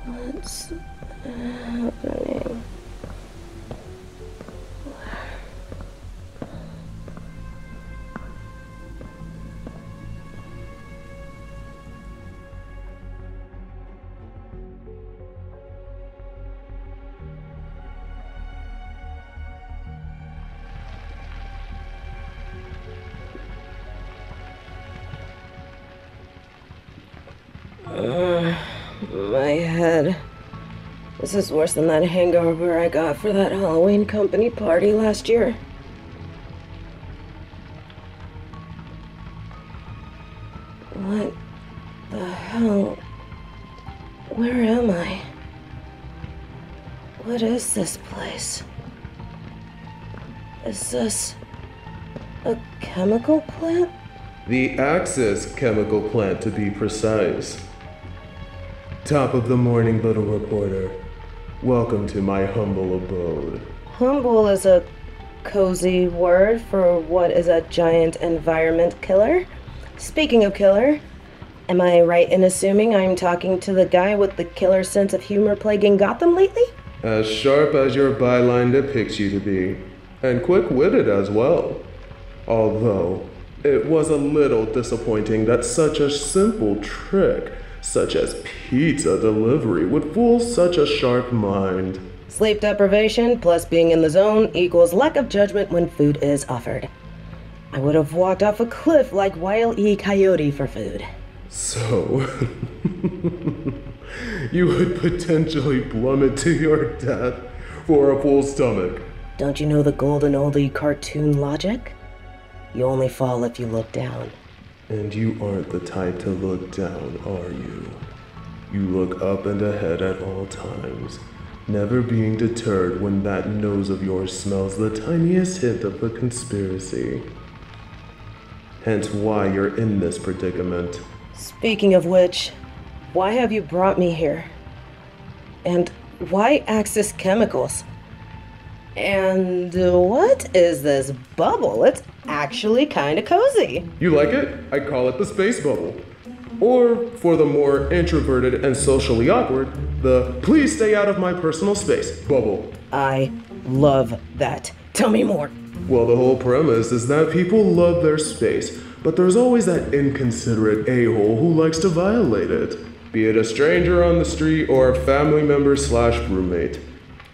What's happening? My head. This is worse than that hangover I got for that Halloween company party last year. What the hell? Where am I? What is this place? Is this a chemical plant? The Axis chemical plant, to be precise. Top of the morning, little reporter. Welcome to my humble abode. Humble is a cozy word for what is a giant environment killer. Speaking of killer, am I right in assuming I'm talking to the guy with the killer sense of humor plaguing Gotham lately? As sharp as your byline depicts you to be, and quick-witted as well. Although, it was a little disappointing that such a simple trick, such as pizza delivery, would fool such a sharp mind. Sleep deprivation plus being in the zone equals lack of judgment when food is offered. I would have walked off a cliff like Wile E. Coyote for food. So, you would potentially plummet to your death for a full stomach. Don't you know the golden oldie cartoon logic? You only fall if you look down. And you aren't the type to look down, are you? You look up and ahead at all times, never being deterred when that nose of yours smells the tiniest hint of a conspiracy. Hence why you're in this predicament. Speaking of which, why have you brought me here? And why Axis Chemicals? And what is this bubble? It's actually kinda cozy. You like it? I call it the space bubble. Or, for the more introverted and socially awkward, the please stay out of my personal space bubble. I love that. Tell me more. Well, the whole premise is that people love their space, but there's always that inconsiderate a-hole who likes to violate it. Be it a stranger on the street or a family member / roommate.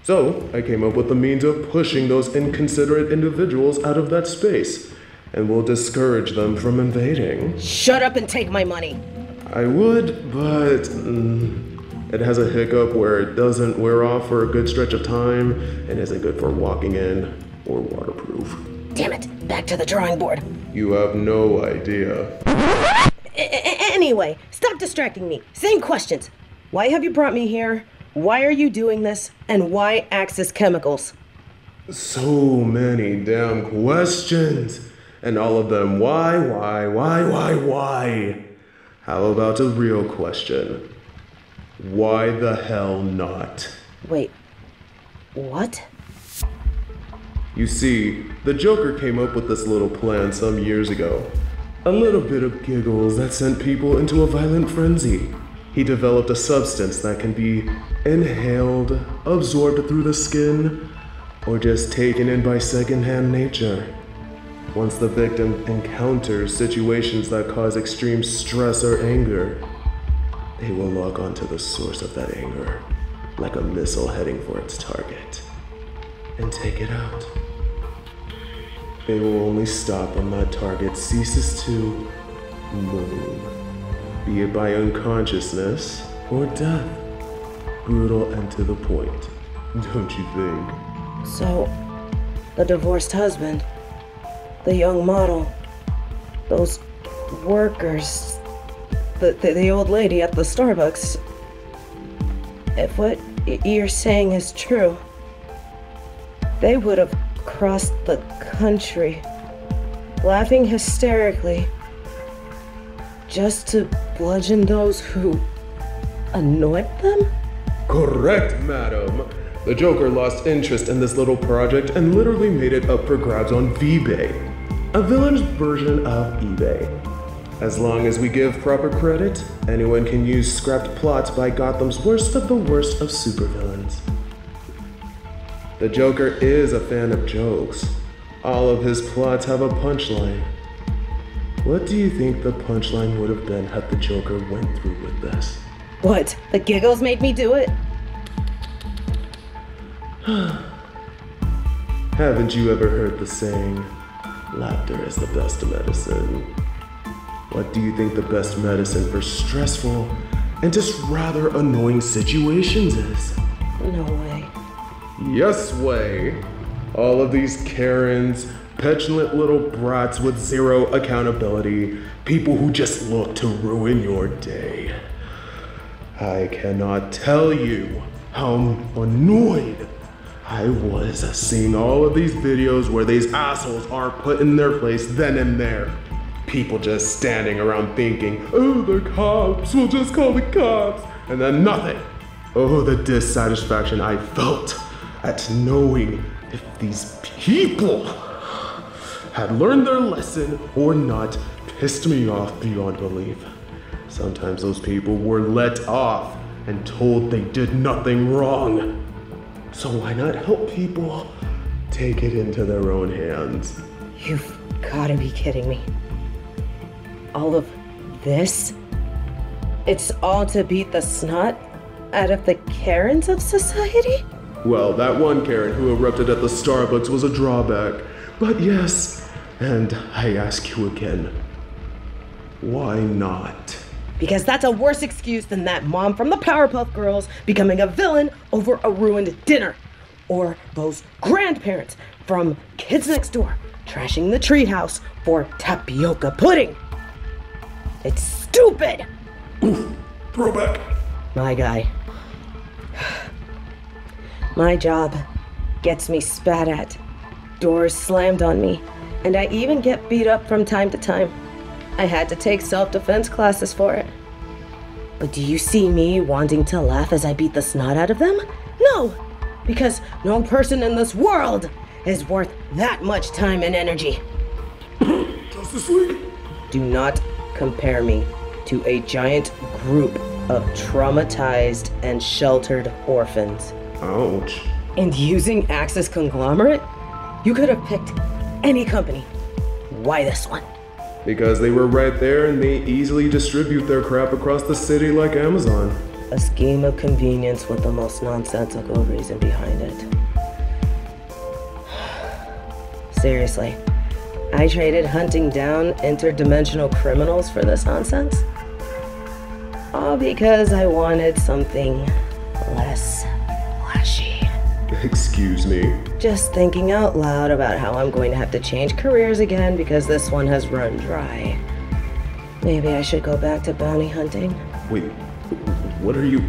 So, I came up with the means of pushing those inconsiderate individuals out of that space, and will discourage them from invading. Shut up and take my money. I would, but it has a hiccup where it doesn't wear off for a good stretch of time, and isn't good for walking in or waterproof. Damn it, back to the drawing board. You have no idea. Anyway, stop distracting me. Same questions. Why have you brought me here? Why are you doing this? And why Axis Chemicals? So many damn questions. And all of them, why? How about a real question? Why the hell not? Wait, what? You see, the Joker came up with this little plan some years ago. A little bit of giggles that sent people into a violent frenzy. He developed a substance that can be inhaled, absorbed through the skin, or just taken in by secondhand nature. Once the victim encounters situations that cause extreme stress or anger, they will lock onto the source of that anger, like a missile heading for its target, and take it out. They will only stop when that target ceases to move, be it by unconsciousness or death. Brutal and to the point, don't you think? So, the divorced husband, the young model, those workers, the old lady at the Starbucks. If what you're saying is true, they would have crossed the country, laughing hysterically, just to bludgeon those who annoyed them? Correct, madam. The Joker lost interest in this little project and literally made it up for grabs on V-Bay, a villain's version of eBay. As long as we give proper credit, anyone can use scrapped plots by Gotham's worst of the worst of supervillains. The Joker is a fan of jokes. All of his plots have a punchline. What do you think the punchline would have been had the Joker went through with this? What? The giggles made me do it? Haven't you ever heard the saying, laughter is the best medicine? What do you think the best medicine for stressful and just rather annoying situations is? No way. Yes way. All of these Karens, petulant little brats with zero accountability, people who just look to ruin your day. I cannot tell you how annoyed I was seeing all of these videos where these assholes are put in their place then and there. People just standing around thinking, oh, the cops, we'll just call the cops, and then nothing. Oh, the dissatisfaction I felt at knowing if these people had learned their lesson or not pissed me off beyond belief. Sometimes those people were let off and told they did nothing wrong. So why not help people take it into their own hands? You've gotta be kidding me. All of this? It's all to beat the snot out of the Karens of society? Well, that one Karen who erupted at the Starbucks was a drawback. But yes, and I ask you again, why not? Because that's a worse excuse than that mom from the Powerpuff Girls becoming a villain over a ruined dinner. Or those grandparents from Kids Next Door trashing the treehouse for tapioca pudding. It's stupid! Oof, throwback. My guy. My job gets me spat at, doors slammed on me, and I even get beat up from time to time. I had to take self-defense classes for it. But do you see me wanting to laugh as I beat the snot out of them? No! Because no person in this world is worth that much time and energy. Justice League? Do not compare me to a giant group of traumatized and sheltered orphans. Ouch. And using Axis Conglomerate? You could have picked any company. Why this one? Because they were right there and they easily distribute their crap across the city like Amazon. A scheme of convenience with the most nonsensical reason behind it. Seriously, I traded hunting down interdimensional criminals for this nonsense? All because I wanted something less flashy. Excuse me? Just thinking out loud about how I'm going to have to change careers again because this one has run dry. Maybe I should go back to bounty hunting. Wait, what are you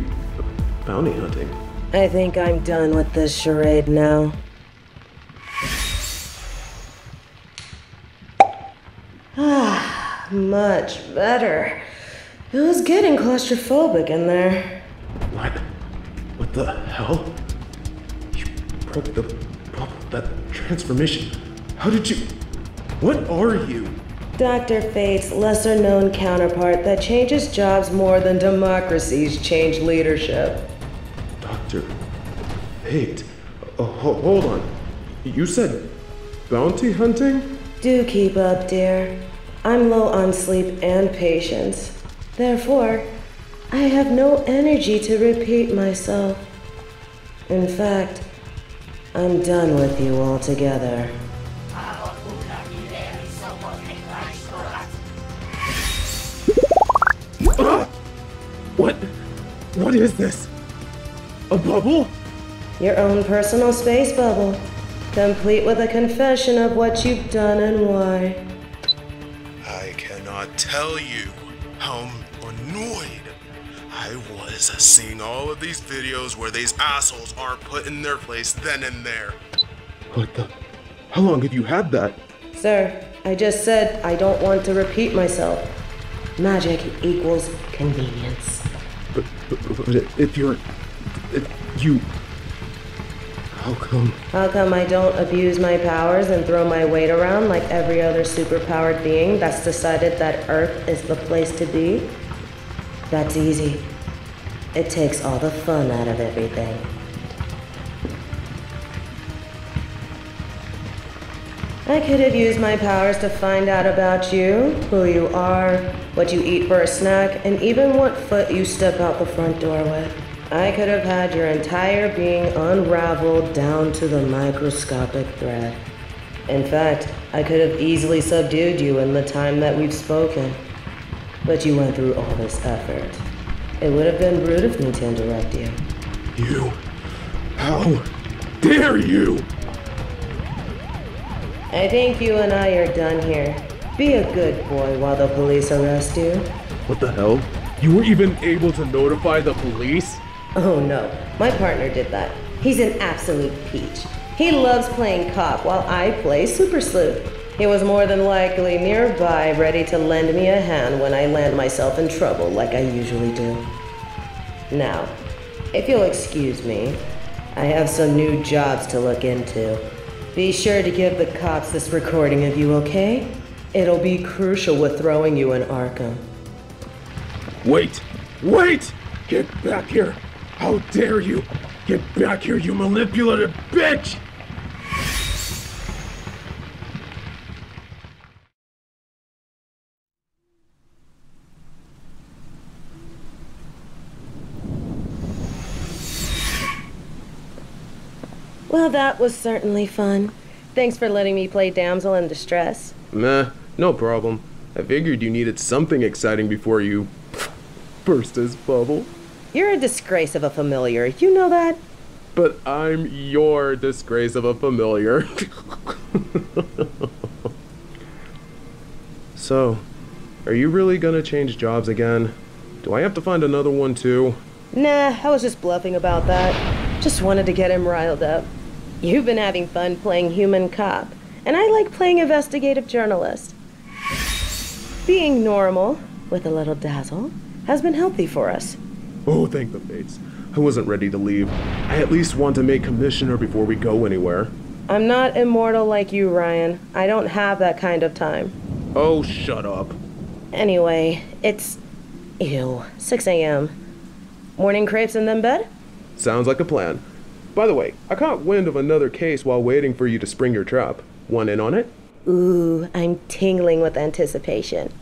bounty hunting? I think I'm done with this charade now. Ah, much better. It was getting claustrophobic in there. What? What the hell? You broke the bubble, that transformation. How did you... What are you? Dr. Fate's lesser-known counterpart that changes jobs more than democracies change leadership. Dr. Fate? Hold on. You said bounty hunting? Do keep up, dear. I'm low on sleep and patience. Therefore, I have no energy to repeat myself. In fact, I'm done with you altogether. What is this? A bubble? Your own personal space bubble, complete with a confession of what you've done and why. I cannot tell you how annoyed I was seeing all of these videos where these assholes are put in their place then and there. What the? How long have you had that? Sir, I just said I don't want to repeat myself. Magic equals convenience. But if you... How come? How come I don't abuse my powers and throw my weight around like every other superpowered being that's decided that Earth is the place to be? That's easy. It takes all the fun out of everything. I could have used my powers to find out about you, who you are, what you eat for a snack, and even what foot you step out the front door with. I could have had your entire being unraveled down to the microscopic thread. In fact, I could have easily subdued you in the time that we've spoken. But you went through all this effort. It would have been rude of me to interrupt you. You? How dare you? I think you and I are done here. Be a good boy while the police arrest you. What the hell? You were even able to notify the police? Oh no, my partner did that. He's an absolute peach. He loves playing cop while I play super sleuth. He was more than likely nearby, ready to lend me a hand when I land myself in trouble like I usually do. Now, if you'll excuse me, I have some new jobs to look into. Be sure to give the cops this recording of you, okay? It'll be crucial with throwing you in Arkham. Wait! Wait! Get back here! How dare you! Get back here, you manipulative bitch! Well, that was certainly fun. Thanks for letting me play damsel in distress. Meh, no problem. I figured you needed something exciting before you burst his bubble. You're a disgrace of a familiar, you know that? But I'm your disgrace of a familiar. So, are you really gonna change jobs again? Do I have to find another one too? Nah, I was just bluffing about that. Just wanted to get him riled up. You've been having fun playing human cop, and I like playing investigative journalist. Being normal, with a little dazzle, has been healthy for us. Oh, thank the fates. I wasn't ready to leave. I at least want to make commissioner before we go anywhere. I'm not immortal like you, Ryan. I don't have that kind of time. Oh, shut up. Anyway, it's... 6 a.m. Morning crepes and then bed? Sounds like a plan. By the way, I caught wind of another case while waiting for you to spring your trap. Want in on it? Ooh, I'm tingling with anticipation.